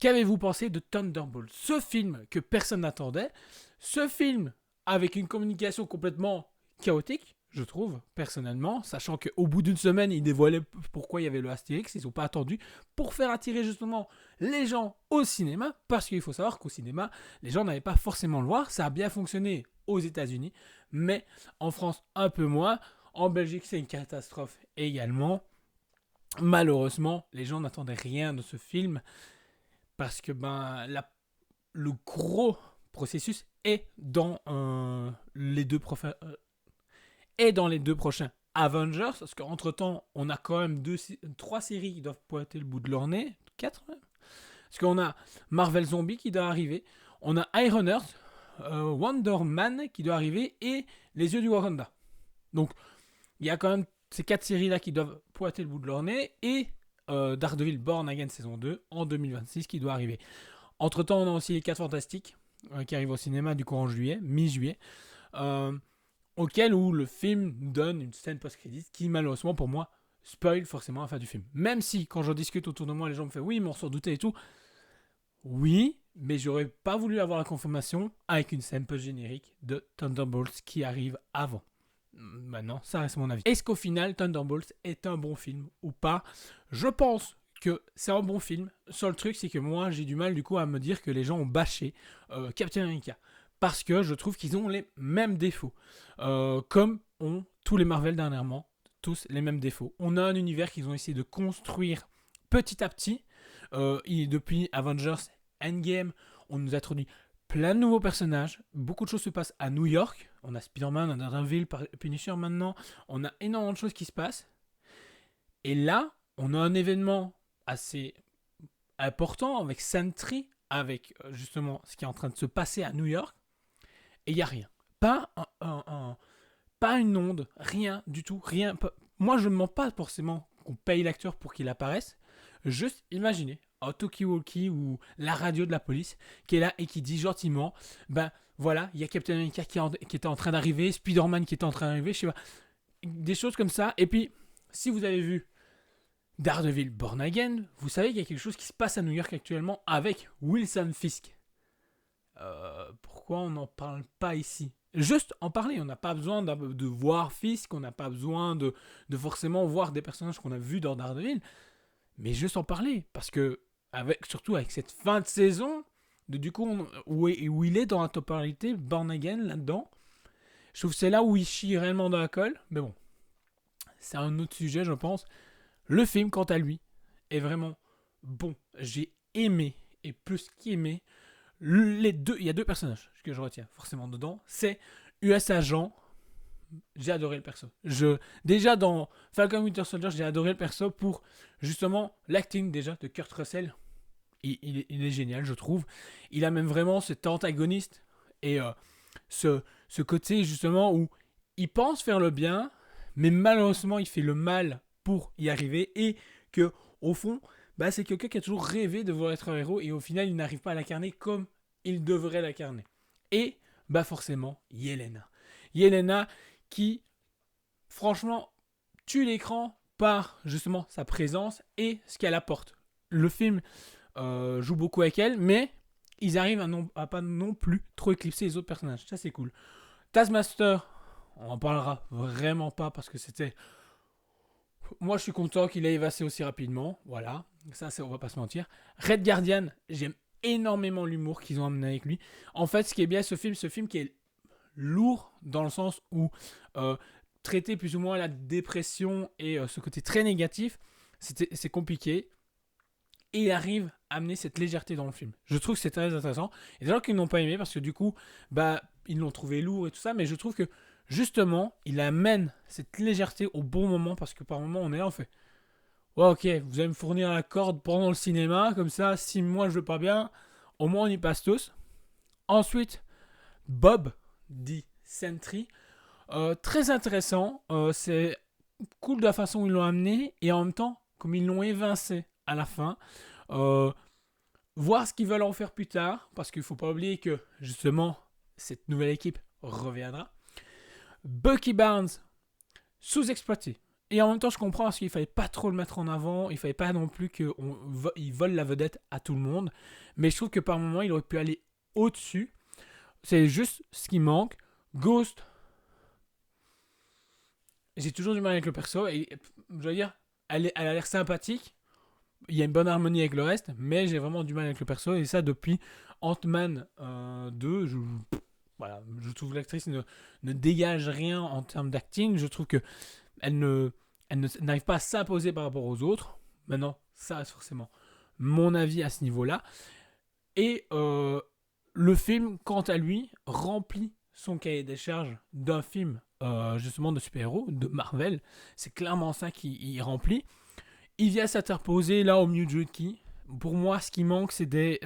Qu'avez-vous pensé de Thunderbolt? Ce film que personne n'attendait, ce film avec une communication complètement chaotique, je trouve, personnellement, sachant qu'au bout d'une semaine, ils dévoilaient pourquoi il y avait le Astérix, ils n'ont pas attendu, pour faire attirer justement les gens au cinéma, parce qu'il faut savoir qu'au cinéma, les gens n'avaient pas forcément le voir, ça a bien fonctionné aux États-Unis, mais en France, un peu moins. En Belgique, c'est une catastrophe également. Malheureusement, les gens n'attendaient rien de ce film, parce que le gros processus est dans les deux prochains Avengers, parce qu'entre temps, on a quand même trois séries qui doivent pointer le bout de leur nez, quatre même. Parce qu'on a Marvel Zombie qui doit arriver, on a Ironheart, Wonder Man qui doit arriver et Les Yeux du Wakanda. Donc, il y a quand même ces quatre séries-là qui doivent pointer le bout de leur nez et Daredevil Born Again saison 2 en 2026 qui doit arriver. Entre temps, on a aussi les 4 Fantastiques qui arrivent au cinéma du coup en juillet, mi-juillet, auquel où le film donne une scène post-crédit qui malheureusement pour moi spoil forcément la fin du film. Même si quand j'en discute autour de moi, les gens me font oui, mais on s'en doutait et tout. Oui, mais j'aurais pas voulu avoir la confirmation avec une scène post-générique de Thunderbolts qui arrive avant. Maintenant, ça reste mon avis. Est-ce qu'au final, Thunderbolts est un bon film ou pas? Je pense que c'est un bon film. Seul truc, c'est que moi, j'ai du mal du coup à me dire que les gens ont bâché Captain America. Parce que je trouve qu'ils ont les mêmes défauts. Comme ont tous les Marvel dernièrement, tous les mêmes défauts. On a un univers qu'ils ont essayé de construire petit à petit. Depuis Avengers Endgame, on nous introduit plein de nouveaux personnages. Beaucoup de choses se passent à New York. On a Spider-Man, on a Daredevil, Punisher maintenant. On a énormément de choses qui se passent. Et là, on a un événement assez important avec Sentry, avec justement ce qui est en train de se passer à New York. Et il n'y a rien. Pas une onde, rien du tout. Rien. Moi, je ne mens pas forcément qu'on paye l'acteur pour qu'il apparaisse. Juste imaginez un talkie-walkie ou la radio de la police qui est là et qui dit gentiment voilà, il y a Captain America qui était en train d'arriver, Spider-Man qui était en train d'arriver, je sais pas, des choses comme ça. Et puis, si vous avez vu Daredevil Born Again, vous savez qu'il y a quelque chose qui se passe à New York actuellement avec Wilson Fisk. Pourquoi on n'en parle pas ici? Juste en parler, on n'a pas besoin de voir Fisk, on n'a pas besoin de forcément voir des personnages qu'on a vus dans Daredevil, mais juste en parler, parce que surtout avec cette fin de saison, du coup, où il est dans la temporalité, Born Again, là-dedans, je trouve que c'est là où il chie réellement dans la colle, mais bon, c'est un autre sujet, je pense. Le film, quant à lui, est vraiment bon. J'ai aimé, et plus qu'aimé, il y a deux personnages que je retiens forcément dedans. C'est US Agent. J'ai adoré le perso. Déjà dans Falcon Winter Soldier, j'ai adoré le perso pour justement l'acting déjà de Kurt Russell. Il est génial, je trouve. Il a même vraiment cet antagoniste et ce côté justement où il pense faire le bien, mais malheureusement il fait le mal pour y arriver et que au fond, c'est quelqu'un qui a toujours rêvé de vouloir être un héros et au final il n'arrive pas à l'incarner comme il devrait l'incarner. Et forcément Yelena. Yelena qui franchement tue l'écran par justement sa présence et ce qu'elle apporte. Le film joue beaucoup avec elle, mais ils arrivent à pas non plus trop éclipser les autres personnages. Ça, c'est cool. Taskmaster, on en parlera vraiment pas parce que c'était... Moi, je suis content qu'il ait évacué aussi rapidement. Voilà, ça, on va pas se mentir. Red Guardian, j'aime énormément l'humour qu'ils ont amené avec lui. En fait, ce qui est bien, ce film qui est lourd dans le sens où traiter plus ou moins la dépression et ce côté très négatif, c'est compliqué. Et il arrive à amener cette légèreté dans le film. Je trouve que c'est très intéressant. Il y a des gens qui n'ont pas aimé parce que du coup, ils l'ont trouvé lourd et tout ça, mais je trouve que justement, il amène cette légèreté au bon moment parce que par moment, on est là, on fait ouais, ok, vous allez me fournir la corde pendant le cinéma, comme ça, si moi je veux pas bien, au moins on y passe tous. Ensuite, Bob, dit Sentry, très intéressant, c'est cool de la façon où ils l'ont amené et en même temps, comme ils l'ont évincé à la fin, voir ce qu'ils veulent en faire plus tard, parce qu'il ne faut pas oublier que justement cette nouvelle équipe reviendra. Bucky Barnes, sous-exploité. Et en même temps, je comprends parce qu'il fallait pas trop le mettre en avant. Il fallait pas non plus qu'il vole la vedette à tout le monde. Mais je trouve que par moment, il aurait pu aller au-dessus. C'est juste ce qui manque. Ghost, j'ai toujours du mal avec le perso. Et je veux dire, elle a l'air sympathique. Il y a une bonne harmonie avec le reste. Mais j'ai vraiment du mal avec le perso. Et ça, depuis Ant-Man 2, voilà, je trouve que l'actrice ne dégage rien en termes d'acting. Je trouve que n'arrive pas à s'imposer par rapport aux autres. Maintenant, ça reste forcément mon avis à ce niveau-là. Et le film, quant à lui, remplit son cahier des charges d'un film justement de super-héros, de Marvel. C'est clairement ça qu'il remplit. Il vient s'interposer là au milieu de Juki. Pour moi, ce qui manque, c'est des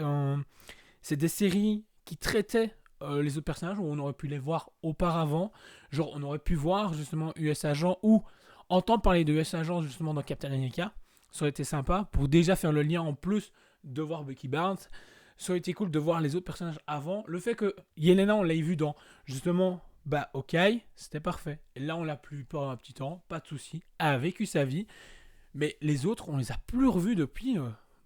séries qui traitaient les autres personnages où on aurait pu les voir auparavant. Genre, on aurait pu voir justement US Agent ou entendre parler de US Agent justement dans Captain America. Ça aurait été sympa pour déjà faire le lien en plus de voir Bucky Barnes. Ça aurait été cool de voir les autres personnages avant. Le fait que Yelena, on l'ait vu dans justement ok, c'était parfait. Et là, on l'a plus pendant un petit temps, pas de souci. Elle a vécu sa vie. Mais les autres, on les a plus revus depuis.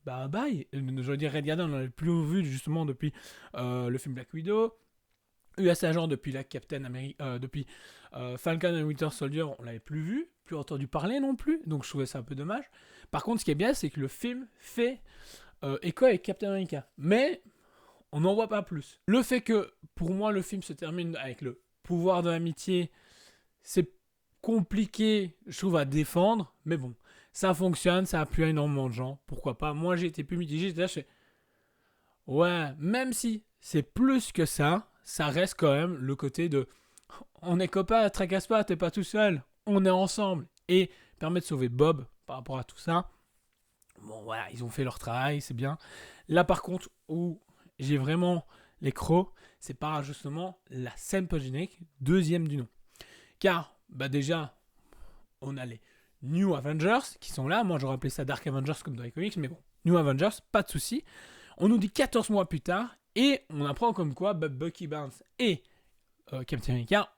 Bye. Je veux dire, Red Guardian, on l'a plus revu justement depuis le film Black Widow. US Agent depuis la Captain America, depuis Falcon et Winter Soldier, on l'avait plus vu, plus entendu parler non plus. Donc je trouvais ça un peu dommage. Par contre, ce qui est bien, c'est que le film fait écho avec Captain America. Mais on n'en voit pas plus. Le fait que, pour moi, le film se termine avec le pouvoir de l'amitié, c'est compliqué, je trouve, à défendre. Mais bon, ça fonctionne, ça a plu à énormément de gens. Pourquoi pas? Moi, j'ai été plus mitigé. J'étais là, je fais... Ouais, même si c'est plus que ça reste quand même le côté de... On est copains, tracasse pas, t'es pas tout seul. On est ensemble. Et permet de sauver Bob par rapport à tout ça. Bon, voilà, ils ont fait leur travail, c'est bien. Là, par contre, où j'ai vraiment les crocs, c'est par justement la scène post-générique, deuxième du nom. Car, déjà, on a les New Avengers qui sont là. Moi, j'aurais appelé ça Dark Avengers comme dans les comics, mais bon, New Avengers, pas de souci. On nous dit 14 mois plus tard, et on apprend comme quoi Bucky Barnes et Captain America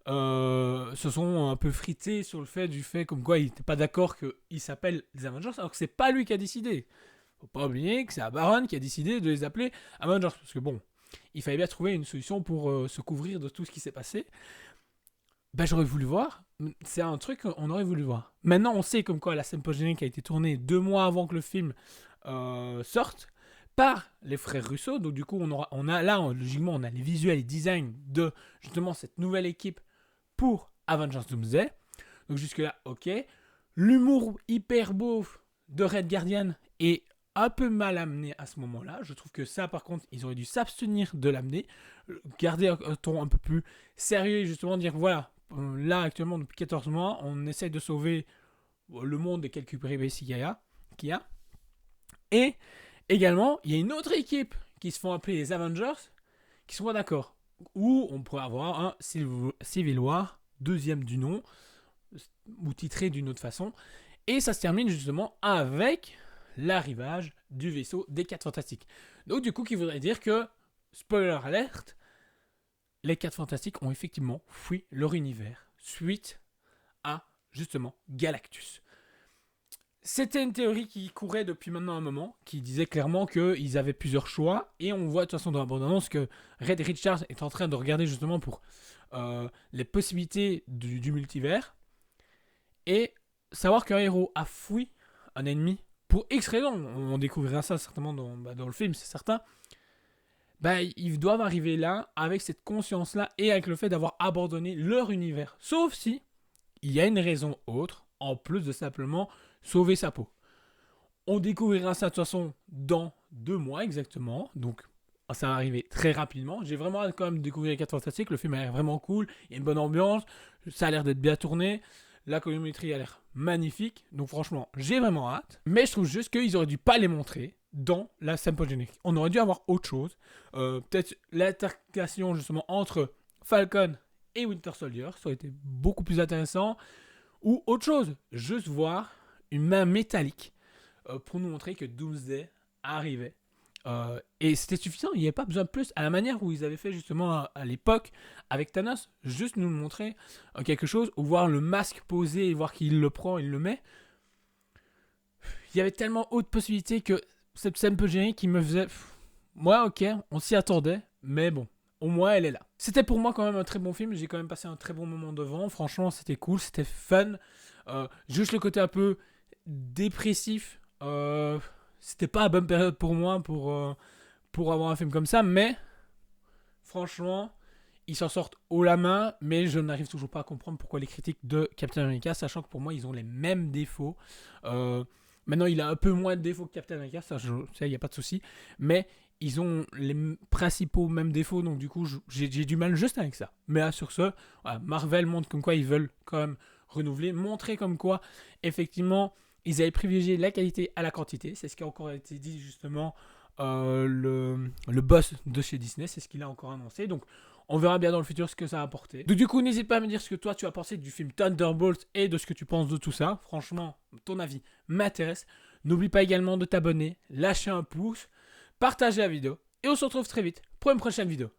se sont un peu frités sur le fait comme quoi il n'était pas d'accord qu'ils s'appellent les Avengers, alors que c'est pas lui qui a décidé. Faut pas oublier que c'est Baron qui a décidé de les appeler Avengers, parce que bon, il fallait bien trouver une solution pour se couvrir de tout ce qui s'est passé. J'aurais voulu voir, c'est un truc qu'on aurait voulu voir. Maintenant, on sait comme quoi la scène post-générique a été tournée 2 mois avant que le film sorte par les frères Russo. Donc du coup, logiquement, on a les visuels et designs de justement cette nouvelle équipe pour Avengers Doomsday. Donc jusque-là, ok. L'humour hyper beau de Red Guardian est un peu mal amené à ce moment-là. Je trouve que ça, par contre, ils auraient dû s'abstenir de l'amener. Garder un ton un peu plus sérieux et justement dire, voilà, là, actuellement, depuis 14 mois, on essaie de sauver le monde des quelques péripéties qu'il y a. Et également, il y a une autre équipe qui se font appeler les Avengers qui sont pas d'accord. Ou on pourrait avoir un Civil War, deuxième du nom, ou titré d'une autre façon. Et ça se termine justement avec l'arrivage du vaisseau des 4 Fantastiques. Donc du coup, qui voudrait dire que, spoiler alert, les 4 Fantastiques ont effectivement fui leur univers suite à justement Galactus. C'était une théorie qui courait depuis maintenant un moment, qui disait clairement qu'ils avaient plusieurs choix, et on voit de toute façon dans la bande-annonce que Reed Richards est en train de regarder justement pour les possibilités du multivers, et savoir qu'un héros a fui un ennemi pour X raisons, on découvrira ça certainement dans le film, c'est certain, ils doivent arriver là avec cette conscience-là et avec le fait d'avoir abandonné leur univers, sauf si il y a une raison autre, en plus de simplement sauver sa peau. On découvrira ça de toute façon dans 2 mois exactement, donc ça va arriver très rapidement. J'ai vraiment hâte quand même de découvrir les 4 Fantastiques, le film a l'air vraiment cool, il y a une bonne ambiance, ça a l'air d'être bien tourné, la colorimétrie a l'air magnifique, donc franchement j'ai vraiment hâte, mais je trouve juste qu'ils auraient dû pas les montrer dans la scène post-générique. On aurait dû avoir autre chose, peut-être l'intercation justement entre Falcon et Winter Soldier, ça aurait été beaucoup plus intéressant, ou autre chose, juste voir une main métallique pour nous montrer que Doomsday arrivait Et c'était suffisant, il n'y avait pas besoin de plus. À la manière où ils avaient fait justement à l'époque avec Thanos, juste nous montrer quelque chose, ou voir le masque posé et voir qu'il le prend, il le met. Il y avait tellement haute possibilité que cette scène peu générique qui me faisait... Moi, ok, on s'y attendait, mais bon, au moins elle est là. C'était pour moi quand même un très bon film, j'ai quand même passé un très bon moment devant. Franchement, c'était cool, c'était fun. Juste le côté un peu dépressif, c'était pas la bonne période pour moi pour avoir un film comme ça, mais franchement, ils s'en sortent haut la main, mais je n'arrive toujours pas à comprendre pourquoi les critiques de Captain America, sachant que pour moi, ils ont les mêmes défauts. Maintenant, il a un peu moins de défauts que Captain America, ça, il n'y a pas de souci, mais ils ont les principaux mêmes défauts, donc du coup, j'ai du mal juste avec ça. Mais là, sur ce, voilà, Marvel montre comme quoi ils veulent quand même renouveler, montrer comme quoi, effectivement, ils avaient privilégié la qualité à la quantité. C'est ce qui a encore été dit justement le boss de chez Disney, c'est ce qu'il a encore annoncé. Donc on verra bien dans le futur ce que ça a apporté. Donc du coup, n'hésite pas à me dire ce que toi tu as pensé du film Thunderbolt et de ce que tu penses de tout ça. Franchement, ton avis m'intéresse. N'oublie pas également de t'abonner, lâcher un pouce, partager la vidéo et on se retrouve très vite pour une prochaine vidéo.